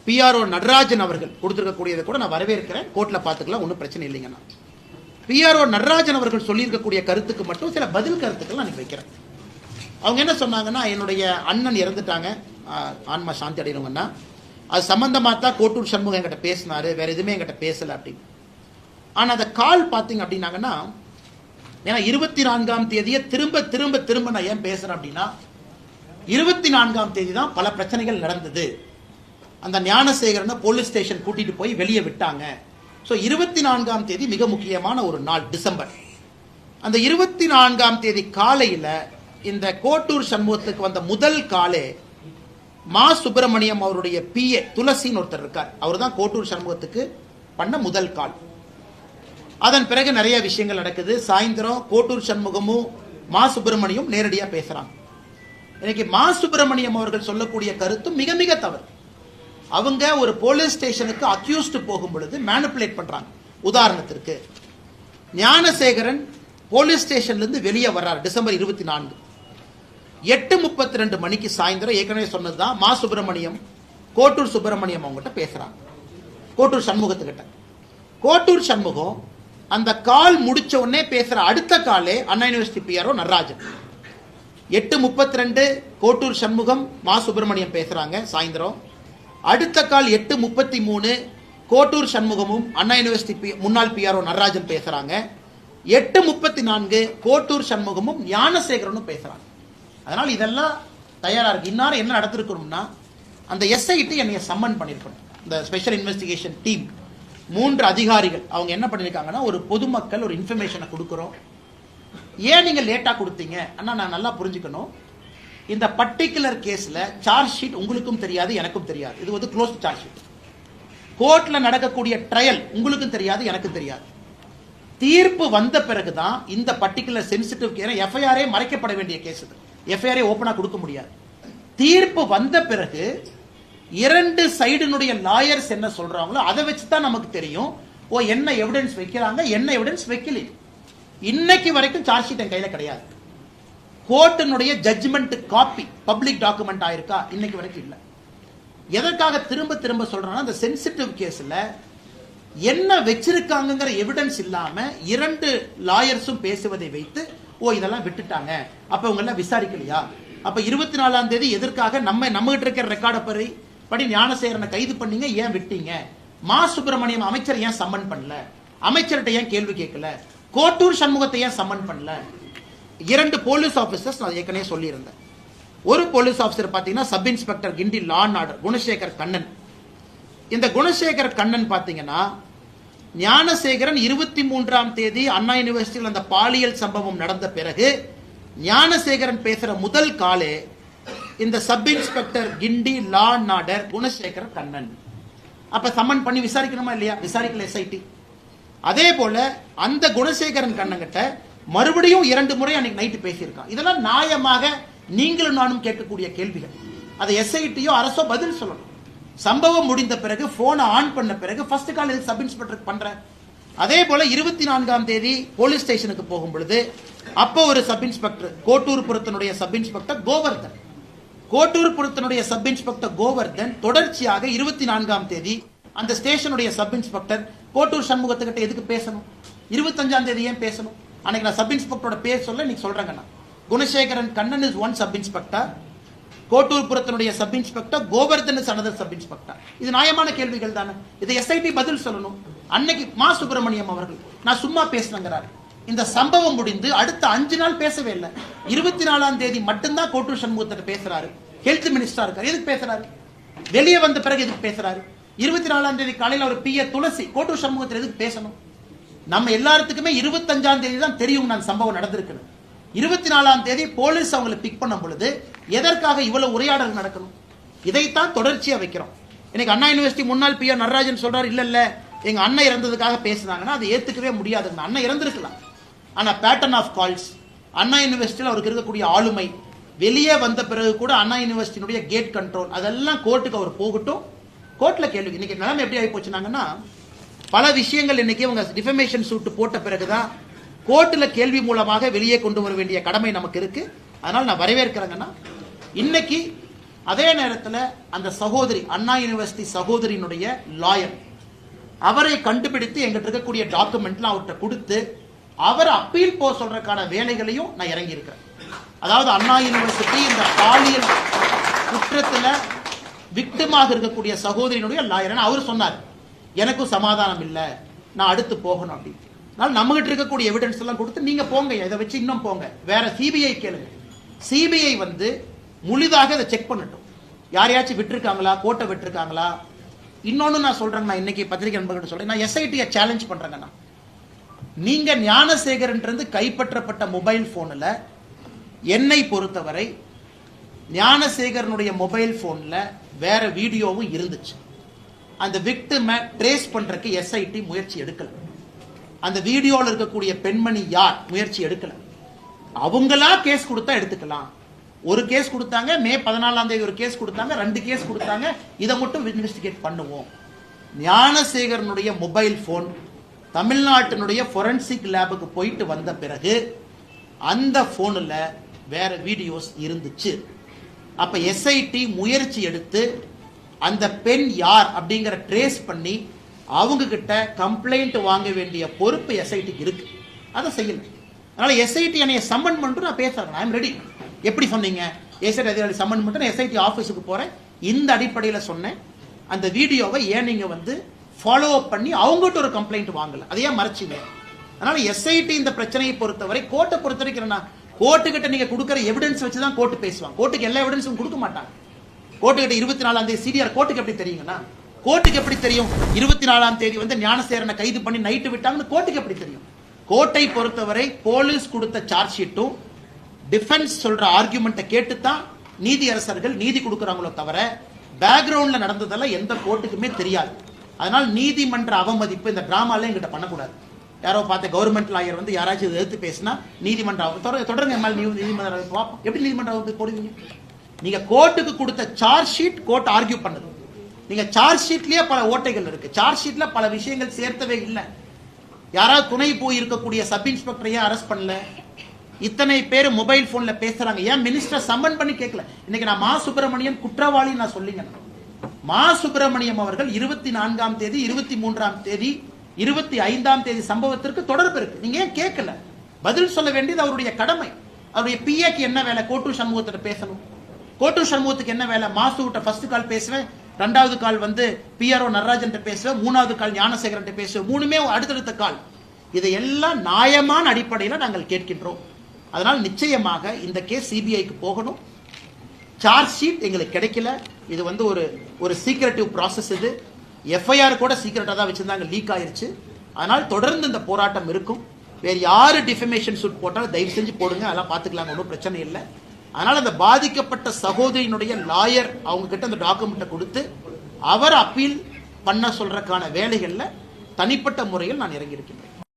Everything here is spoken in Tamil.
பிஆர்ஓ நடராஜன் அவர்கள் கொடுத்திருக்கக்கூடியதை கூட நான் வரவேற்கிறேன். கோர்ட்ல பார்த்துக்கலாம், ஒன்றும் பிரச்சனை இல்லைங்கண்ணா. பிஆர்ஓ நடராஜன் அவர்கள் சொல்லியிருக்கக்கூடிய கருத்துக்கு மட்டும் சில பதில் கருத்துக்கள் நான் வைக்கிறேன். அவங்க என்ன சொன்னாங்கன்னா, என்னுடைய அண்ணன் இறந்துட்டாங்க, ஆன்மா சாந்தி அடையணுங்கன்னா, அது சம்பந்தமாக தான் கோட்டூர் சண்முகம் என்கிட்ட பேசினாரு, வேற எதுவுமே என்கிட்ட பேசலை அப்படின்னு. ஆனால் அந்த கால் பார்த்தீங்க அப்படின்னாங்கன்னா, ஏன்னா 24ஆம் தேதியை திரும்ப திரும்ப திரும்ப நான் ஏன் பேசுறேன் அப்படின்னா, 24ஆம் தேதி தான் பல பிரச்சனைகள் நடந்தது. அந்த ஞானசேகரனை போலீஸ் ஸ்டேஷன் கூட்டிட்டு போய் வெளியே விட்டாங்க. ஸோ 24ஆம் தேதி மிக முக்கியமான ஒரு நாள், டிசம்பர். அந்த 24ஆம் தேதி காலையில் இந்த கோட்டூர் சண்முகத்துக்கு வந்த முதல் காலே மா சுப்பிரமணியம் அவருடைய பிஏ துளசின்னு ஒருத்தர் இருக்கார், அவர் தான் கோட்டூர் சண்முகத்துக்கு பண்ண முதல் கால். அதன் பிறகு நிறைய விஷயங்கள் நடக்குது. சாயந்தரம் கோட்டூர் சண்முகமும் மா சுப்பிரமணியம் நேரடியாக பேசுறாங்க. இன்னைக்கு மா சுப்பிரமணியம் அவர்கள் சொல்லக்கூடிய கருத்து மிக மிக தவறு. அவங்க ஒரு போலீஸ் ஸ்டேஷனுக்கு அக்யூஸ்ட் போகும் பொழுது மேனிபுலேட் பண்றாங்க. உதாரணத்திற்கு ஞானசேகரன் போலீஸ் ஸ்டேஷன்ல இருந்து வெளியே வர்றார் டிசம்பர் 24, 8:32 மணிக்கு சாயந்தரம். ஏற்கனவே சொன்னதுதான், மா சுப்பிரமணியம் கோட்டூர் சுப்பிரமணியம் அவங்ககிட்ட பேசுறாங்க, கோட்டூர் சண்முகத்துக்கிட்ட. கோட்டூர் சண்முகம் அந்த கால் முடிச்ச உடனே பேசுற அடுத்த காலே அண்ணா யூனிவர்சிட்டி பிஆர்ஓ நடராஜன். 8:32 கோட்டூர் சண்முகம் மா சுப்பிரமணியம் பேசுறாங்க சாயந்தரம். அடுத்த கால் 8:33 கோட்டூர் சண்முகமும் அண்ணா யூனிவர்சிட்டி முன்னாள் பிஆர்ஓ நடராஜன் பேசுறாங்க. 8:34 கோட்டூர் சண்முகமும் ஞானசேகரனும் பேசுறாங்க. அதனால இதெல்லாம் தயாரா இருக்கு. இன்னாரும் என்ன நடத்திருக்கணும்னா, அந்த எஸ்ஐடி என்னைய சம்மன் பண்ணிருக்கணும். இந்த ஸ்பெஷல் இன்வெஸ்டிகேஷன் டீம் 3 அதிகாரிகள் அவங்க என்ன பண்ணிருக்காங்கன்னா, ஒரு பொதுமக்கள் ஒரு இன்ஃபர்மேஷனை கொடுக்குறோம், ஏன் நீங்க லேட்டா கொடுத்தீங்க அண்ணா, நான் நல்லா புரிஞ்சுக்கணும், இந்த பர்டிகுலர் கேஸ்ல சார்ஜ் ஷீட் உங்களுக்கும் தெரியாது எனக்கும் தெரியாது, இது வந்து க்ளோஸ்ட் சார்ஜ் ஷீட். கோர்ட்ல நடக்கக்கூடிய ட்ரையல் உங்களுக்கும் தெரியாது எனக்கும் தெரியாது. தீர்ப்பு வந்த பிறகுதான் இந்த பர்டிகுலர் சென்சிட்டிவ் கேஸ், எஃப்ஐஆரே மறைக்கப்பட வேண்டிய கேஸ், எஃப்ஐஆரே ஓபனா கொடுக்க முடியாது. தீர்ப்பு வந்த பிறகு 2 சைடுனுடைய லாயர்ஸ் என்ன சொல்றாங்களோ அதை வச்சுதான் நமக்கு தெரியும், ஓ என்ன எவிடன்ஸ் வைக்கிறாங்க என்ன எவிடன்ஸ் வைக்கல. இன்னைக்கு வரைக்கும் சார்ஜ் ஷீட் என் கையில கிடையாது. கோர்ட்டினுடைய ஜட்ஜ்மெண்ட் காப்பி பப்ளிக் டாக்குமெண்ட் ஆயிருக்கா, இன்னைக்கு வரைக்கும் இல்ல. எதற்காக திரும்ப திரும்ப சொல்றேன்னா, அந்த சென்சிட்டிவ் கேஸ்ல என்ன வச்சிருக்காங்கிற எவிடன்ஸ் இல்லாம 2 லாயர்ஸும் பேசுவதை வைத்து, ஓ இதெல்லாம் விட்டுட்டாங்க, அப்ப இவங்க எல்லாம் விசாரிக்கலையா, அப்ப 24ஆம் தேதி எதற்காக நம்ம கிட்ட இருக்கிற ரெக்கார்டு படி ஞானசேகரனை கைது பண்ணீங்க, ஏன் விட்டீங்க, மா சுப்பிரமணியம் அமைச்சர் ஏன் சம்மன் பண்ணல, அமைச்சர்கிட்ட ஏன் கேள்வி கேட்கல, கோட்டூர் சண்முகத்தை ஏன் சம்மன் பண்ணல. 2 போலீஸ் ஆபீசர்ஸ் நான் ஏற்கனவே சொல்லியிருந்தேன். ஒரு போலீஸ் ஆபீசர் பாத்தீங்கன்னா sub inspector Guindy law and order Gunasekar Kannan. இந்த குணசேகர் கண்ணன் பாத்தீங்கன்னா, ஞானசேகரன் 23ஆம் தேதி அண்ணா யூனிவர்சிட்டியில் அந்த பாலியல் சம்பவம் நடந்த பிறகு ஞானசேகரன் பேசுற முதல் காலே இந்த sub inspector Guindy law and order Gunasekar Kannan. அப்ப சம்மன் பண்ணி விசாரிக்கணுமா இல்லையா, விசாரிக்கல எஸ்ஐடி. அதே போல அந்த குணசேகரன் கண்ணங்கிட்ட மறுபடியும் 2 முறை அன்னைக்கு நைட்டு பேசியிருக்கான். இதெல்லாம் நியாயமாக நீங்களும் நானும் கேட்கக்கூடிய கேள்விகள். அதை எஸ்ஐடியோ அரசோ பதில் சொல்லணும். சம்பவம் முடிந்த பிறகு போனை ஆன் பண்ண பிறகு ஃபர்ஸ்ட் கால் எதுக்கு சப் இன்ஸ்பெக்டர் பண்ற. அதே போல 24ஆம் தேதி போலீஸ் ஸ்டேஷனுக்கு போகும் பொழுது அப்போ ஒரு சப் இன்ஸ்பெக்டர் கோட்டூர்புரத்தினுடைய சப் இன்ஸ்பெக்டர் கோவர்தன், கோட்டூர்புரத்தினுடைய சப் இன்ஸ்பெக்டர் கோவர்தன் தொடர்ச்சியாக 24ஆம் தேதி அந்த ஸ்டேஷனுடைய சப் இன்ஸ்பெக்டர் கோட்டூர் சண்முகத்துக்கிட்ட எதுக்கு பேசணும், 25ஆம் தேதி ஏன் பேசணும். அன்னைக்கு நான் சப் இன்ஸ்பெக்டரோட பேர் சொல்ல நீங்க சொல்றேங்கண்ணா. Gunasekaran Kannan is one sub inspector, கோட்டூர்புரத்தினுடைய sub inspector Govardhan is another sub inspector. இது நியாயமான கேள்விகள் தானே, இதை எஸ்ஐடி பதில் சொல்லணும். அன்னைக்கு மா சுப்பிரமணியம் அவர்கள் நான் சும்மா பேசினங்கிறார். இந்த சம்பவம் முடிந்து அடுத்த 5 நாள் பேசவே இல்லை. 24ஆம் தேதி மட்டும்தான் கோட்டூர் சண்முகத்திட்ட பேசுறாரு. ஹெல்த் மினிஸ்டரா இருக்காரு, எதுக்கு பேசுறாரு, வெளியே வந்த பிறகு எதுக்கு பேசுறாரு. 24ஆம் தேதி காலையில் அவர் பிஏ துளசி கோட்டூர் சண்முகத்தில் எதுக்கு பேசணும். நம்ம எல்லாத்துக்குமே 25ஆம் தேதி தான் தெரியும் நான் சம்பவம் நடந்திருக்கு. 24ஆம் தேதி போலீஸ் அவங்களை பிக் பண்ணும் பொழுது எதற்காக இவ்வளவு உரையாடல் நடக்கணும். இதைத்தான் தொடர்ச்சியா வைக்கிறோம். இன்னைக்கு அண்ணா யூனிவர்சிட்டி முன்னாள் பிஆர் நடராஜன் சொல்றாரு, இல்ல எங்க அண்ணன் இறந்ததுக்காக பேசுனாங்கன்னா அதை ஏத்துக்கவே முடியாது. அண்ணன் இறந்திருக்கலாம், ஆனா பேட்டர்ன் ஆஃப் கால்ஸ், அண்ணா யூனிவர்சிட்டியில் அவருக்கு இருக்கக்கூடிய ஆளுமை, வெளியே வந்த பிறகு கூட அண்ணா யூனிவர்சிட்டியினுடைய கேட் கண்ட்ரோல், அதெல்லாம் கோர்ட்டுக்கு அவர் போகட்டும். கோர்ட்ல கேள்வி. இன்னைக்கு நிலைமை எப்படி ஆகி போச்சுனாங்கன்னா, பல விஷயங்கள் இன்னைக்கு அவங்க டிஃபமேஷன் சூட் போட்ட பிறகுதான் கோர்ட்டில் கேள்வி மூலமாக வெளியே கொண்டு வர வேண்டிய கடமை நமக்கு இருக்கு. அதனால நான் வரவேற்கிறேங்கன்னா, இன்னைக்கு அதே நேரத்தில் அந்த சகோதரி, அண்ணா யூனிவர்சிட்டி சகோதரியினுடைய லாயர், அவரை கண்டுபிடித்து எங்கிட்ட இருக்கக்கூடிய டாக்குமெண்ட்லாம் அவர்கிட்ட கொடுத்து அவர் அப்பீல் போக சொல்றதுக்கான வேலைகளையும் நான் இறங்கி இருக்கிறேன். அதாவது அண்ணா யூனிவர்சிட்டி இந்த பாலியல் குற்றத்தில் விக்டிமாக இருக்கக்கூடிய சகோதரியினுடைய லாயர் அவர் சொன்னார், எனக்கும் சமாதானம் இல்லை, நான் அடுத்து போகணும் அப்படின்னு. அதனால நம்மகிட்ட இருக்கக்கூடிய எவிடன்ஸ் எல்லாம் கொடுத்து நீங்க போங்க, இதை வச்சு இன்னும் போங்க, வேற சிபிஐ கேளுங்க. சிபிஐ வந்து முழுதாக இதை செக் பண்ணட்டும், யாரையாச்சும் விட்டுருக்காங்களா, கோட்டை விட்டுருக்காங்களா. இன்னொன்னு நான் சொல்றேன், நான் இன்னைக்கு பத்திரிகை நண்பர்கிட்ட சொல்றேன், நான் எஸ்ஐடியை சேலஞ்ச் பண்றேங்கண்ணா. நீங்க ஞானசேகரன் கைப்பற்றப்பட்ட மொபைல் போன்ல என்னை பொறுத்தவரை ஞானசேகரனுடைய மொபைல் போன்ல வேற வீடியோவும் இருந்துச்சு. அந்த விக்டிமை ட்ரேஸ் பண்றதுக்கு எஸ்ஐடி முயற்சி எடுக்கல. அந்த வீடியோவில் இருக்கக்கூடிய பெண்மணி யார் முயற்சி எடுக்கல. அவங்களா கேஸ் கொடுத்தா எடுத்துக்கலாம். ஒரு கேஸ் கொடுத்தாங்க, மே 14ஆம் தேதி ஒரு கேஸ் கொடுத்தாங்க, 2 கேஸ் கொடுத்தாங்க, இதை மட்டும் இன்வெஸ்டிகேட் பண்ணுவோம். ஞானசேகரனுடைய மொபைல் போன் தமிழ்நாட்டினுடைய ஃபொரன்சிக் லேபுக்கு போயிட்டு வந்த பிறகு அந்த போன்ல வேற வீடியோஸ் இருந்துச்சு. அப்ப எஸ்ஐடி முயற்சி எடுத்து அந்த பெண் யார் அப்படிங்கிற ட்ரேஸ் பண்ணி அவங்க கிட்ட கம்ப்ளைண்ட் வாங்க வேண்டிய பொறுப்பு எஸ்ஐடிக்கு இருக்கு. அதை செய்யல. அதனால எஸ்ஐடி என்னைய சம்மன் பண்ணிட்டு நான் பேசுறேன், ஐ எம் ரெடி. எப்படி சொன்னீங்க? எஸ்ஐடி அதிகாரி சம்மன் பண்ணிட்டு எஸ்ஐடி ஆஃபீஸுக்கு போறேன், இந்த அடிப்படையில் சொன்னேன். அந்த வீடியோவை ஏன் நீங்க வந்து ஃபாலோ அப் பண்ணி அவங்ககிட்ட ஒரு கம்ப்ளைண்ட் வாங்கல, அதையே மறைச்சிங்க. அதனால எஸ்ஐடி இந்த பிரச்சனையை பொறுத்தவரை, கோர்ட்டை பொறுத்த வரைக்கும் கோர்ட்டு கிட்ட நீங்க கொடுக்குற எவிடன்ஸ் வச்சு தான் கோர்ட்டு பேசுவாங்க. கோர்ட்டுக்கு எல்லா எவிடன்ஸும் கொடுக்க மாட்டாங்க. கோர்ட்டு கிட்ட 24ஆம் தேதி சிடிஆர் கோர்ட்டுக்கு எப்படி தெரியுங்கன்னா, கோர்ட்டுக்கு எப்படி தெரியும் 24ஆம் தேதி வந்து ஞானசேகரனை கைது பண்ணி நைட்டு விட்டாங்கன்னு கோர்ட்டுக்கு எப்படி தெரியும்? கோர்ட்டை பொறுத்தவரை போலீஸ் கொடுத்த சார்ஜ் ஷீட்டும் டிஃபென்ஸ் சொல்ற ஆர்குமெண்ட்டை கேட்டு தான் நீதியரசர்கள் நீதி கொடுக்குறாங்களோ தவிர பேக்ரவுண்ட்ல நடந்ததெல்லாம் எந்த கோர்ட்டுக்குமே தெரியாது. அதனால நீதிமன்ற அவமதிப்பு இந்த டிராமால எங்கிட்ட பண்ணக்கூடாது. யாரோ பார்த்த கவர்மெண்ட் லாயர் வந்து யாராச்சும் எதிர்த்து பேசினா நீதிமன்றம் தொடருங்க, நீதிமன்றம் எப்படி நீதிமன்றம் போடுவீங்க? நீங்க கோர்ட்டுக்கு கொடுத்த சார்ஜ் ஷீட் கோர்ட் ஆர்கியூ பண்ணுது. நீங்க சார்ஜ் ஷீட்லயே பல ஓட்டைகள் இருக்கு, சார்ஜ் ஷீட்ல பல விஷயங்கள் சேர்த்தவே இல்லை. யாராவது துணை போய் இருக்கக்கூடிய சப் இன்ஸ்பெக்டர் ஏன் அரெஸ்ட் பண்ணல? இத்தனை பேர் மொபைல் போன்ல பேசுறாங்க, ஏன் மினிஸ்டர் சம்மன் பண்ணி கேட்கல? இன்னைக்கு நான் மா சுப்பிரமணியன் குற்றவாளி நான் சொல்லிங்க. மா சுப்பிரமணியம் அவர்கள் 24ஆம் தேதி, 23ஆம் தேதி, 25ஆம் தேதி சம்பவத்திற்கு தொடர்பு இருக்கு. நீங்க ஏன் கேட்கல? பதில் சொல்ல வேண்டியது அவருடைய கடமை. அவருடைய பிஏக்கு என்ன வேலை? கோட்டூர் சண்முகத்திட்ட பேசணும். கோட்டூர் சண்முகத்துக்கு என்ன வேலை? மாசு விட்ட ஃபர்ஸ்ட் கால் பேசுவேன், 2வது கால் வந்து பிஆர்ஓ நடராஜன் பேசுவேன், 3வது கால் ஞானசேகரன் பேசுவேன், 3மே அடுத்தடுத்த கால். இதையெல்லாம் நியாயமான அடிப்படையில் நாங்கள் கேட்கின்றோம். அதனால் நிச்சயமாக இந்த கேஸ் சிபிஐக்கு போகணும். சார்ஜ் ஷீட் எங்களுக்கு கிடைக்கல. இது வந்து ஒரு சீக்ரெட்டிவ் ப்ராசஸ். இது எஃப்ஐஆர் கூட சீக்ரெட்டா தான் வச்சிருந்தாங்க, லீக் ஆயிருச்சு. அதனால் தொடர்ந்து இந்த போராட்டம் இருக்கும். வேறு யாரு டிஃபமேஷன் சூட் போட்டாலும் தயவு செஞ்சு போடுங்க, அதெல்லாம் பார்த்துக்கலாம், ஒன்றும் பிரச்சனை இல்லை. அதனால் அந்த பாதிக்கப்பட்ட சகோதரியினுடைய லாயர் அவங்க கிட்ட அந்த டாக்குமெண்ட்டை கொடுத்து அவர் அப்பீல் பண்ண சொல்றதுக்கான வேலைகளில் தனிப்பட்ட முறையில் நான் இறங்கி இருக்கின்றேன்.